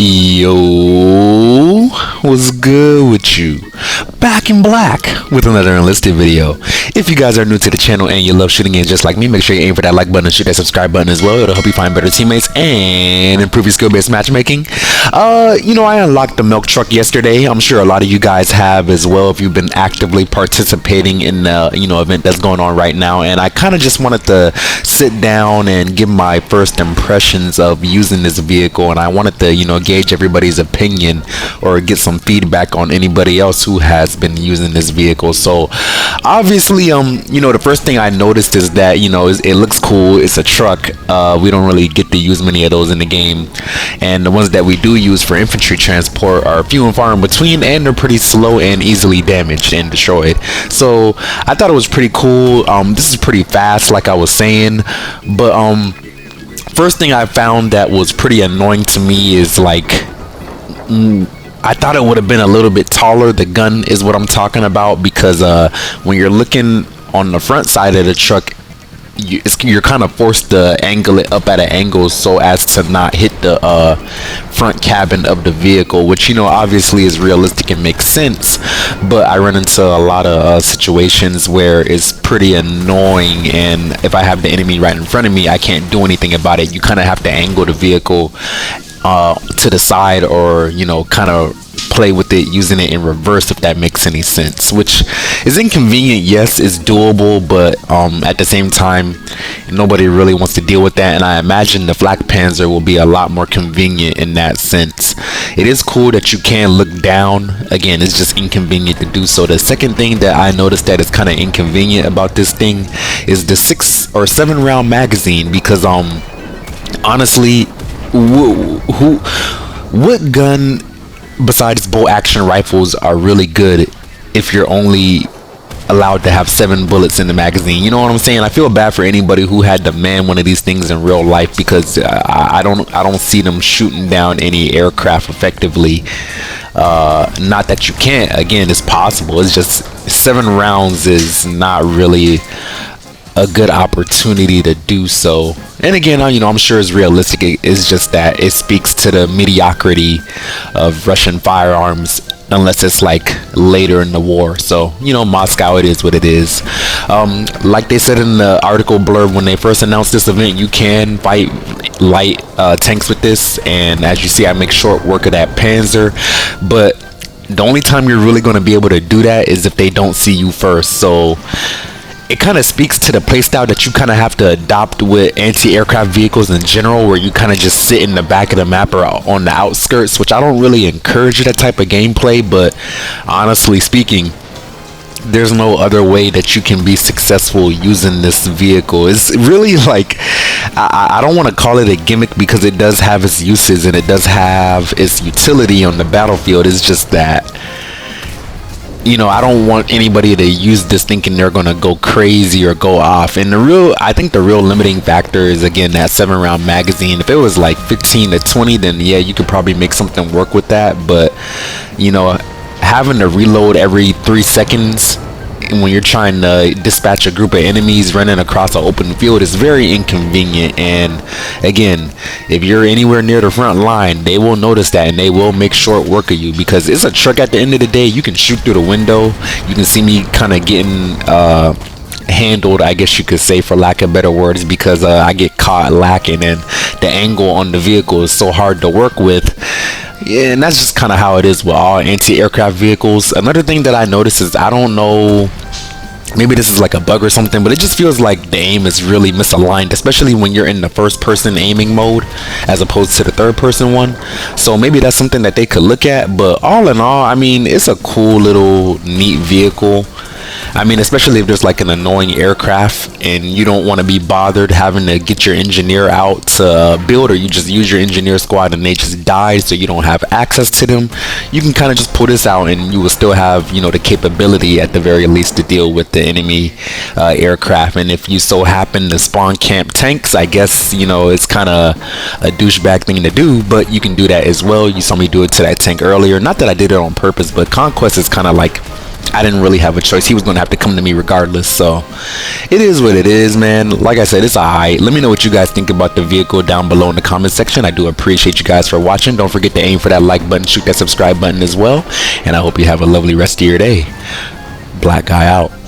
Yo, what's good with you? Back in black with another Enlisted video. If you guys are new to the channel and you love shooting games just like me, make sure you aim for that like button and shoot that subscribe button as well. It'll help you find better teammates and improve your skill-based matchmaking. I unlocked the milk truck yesterday. I'm sure a lot of you guys have as well if you've been actively participating in the event that's going on right now. And I kind of just wanted to sit down and give my first impressions of using this vehicle, and I wanted to gauge everybody's opinion or get some feedback on anybody else who has been using this vehicle. So obviously the first thing I noticed is that it looks cool. It's a truck. We don't really get to use many of those in the game, and the ones that we do use for infantry transport are few and far in between, and they're pretty slow and easily damaged and destroyed. So I thought it was pretty cool. This is pretty fast, like I was saying, but first thing I found that was pretty annoying to me is I thought it would have been a little bit taller. The gun is what I'm talking about, because when you're looking on the front side of the truck, you're kind of forced to angle it up at an angle so as to not hit the front cabin of the vehicle, which obviously is realistic and makes sense. But I run into a lot of situations where it's pretty annoying, and if I have the enemy right in front of me, I can't do anything about it. You kind of have to angle the vehicle to the side, or kind of play with it using it in reverse, if that makes any sense, which is inconvenient. Yes, it's doable, but at the same time, nobody really wants to deal with that, and I imagine the Flak Panzer will be a lot more convenient in that sense. It is cool that you can look down. Again, it's just inconvenient to do so. The second thing that I noticed that is kind of inconvenient about this thing is the 6 or 7 round magazine, because honestly, what gun besides bolt action rifles are really good if you're only allowed to have 7 bullets in the magazine? You know what I'm saying? I feel bad for anybody who had to man one of these things in real life, because I don't see them shooting down any aircraft effectively. Not that you can't. Again, it's possible. It's just 7 rounds is not really a good opportunity to do so. And again, I'm sure it's realistic. It's just that it speaks to the mediocrity of Russian firearms, unless it's like later in the war. So Moscow, it is what it is. Like they said in the article blurb when they first announced this event, you can fight light tanks with this, and as you see, I make short work of that Panzer. But the only time you're really going to be able to do that is if they don't see you first. So it kind of speaks to the playstyle that you kind of have to adopt with anti-aircraft vehicles in general, where you kind of just sit in the back of the map or on the outskirts, which I don't really encourage that type of gameplay. But honestly speaking, there's no other way that you can be successful using this vehicle. It's really I don't want to call it a gimmick, because it does have its uses and it does have its utility on the battlefield. It's just that I don't want anybody to use this thinking they're gonna go crazy or go off. And I think the real limiting factor is, again, that 7 round magazine. If it was like 15 to 20, then yeah, you could probably make something work with that. But having to reload every 3 seconds when you're trying to dispatch a group of enemies running across an open field is very inconvenient. And again, if you're anywhere near the front line, they will notice that, and they will make short work of you, because it's a truck. At the end of the day, you can shoot through the window. You can see me kind of getting handled, I guess you could say, for lack of better words, because I get caught lacking, and the angle on the vehicle is so hard to work with. Yeah, and that's just kind of how it is with all anti-aircraft vehicles. Another thing that I noticed is, I don't know, maybe this is like a bug or something, but it just feels like the aim is really misaligned, especially when you're in the first person aiming mode as opposed to the third person one. So maybe that's something that they could look at. But all in all, it's a cool little neat vehicle. Especially if there's like an annoying aircraft and you don't want to be bothered having to get your engineer out to build, or you just use your engineer squad and they just die, so you don't have access to them. You can kind of just pull this out, and you will still have the capability at the very least to deal with the enemy aircraft. And if you so happen to spawn camp tanks, I guess it's kind of a douchebag thing to do, but you can do that as well. You saw me do it to that tank earlier. Not that I did it on purpose, but Conquest is kind of like I didn't really have a choice. He was going to have to come to me regardless. So it is what it is, man. Like I said, it's alright. Let me know what you guys think about the vehicle down below in the comment section. I do appreciate you guys for watching. Don't forget to aim for that like button, shoot that subscribe button as well. And I hope you have a lovely rest of your day. Black guy out.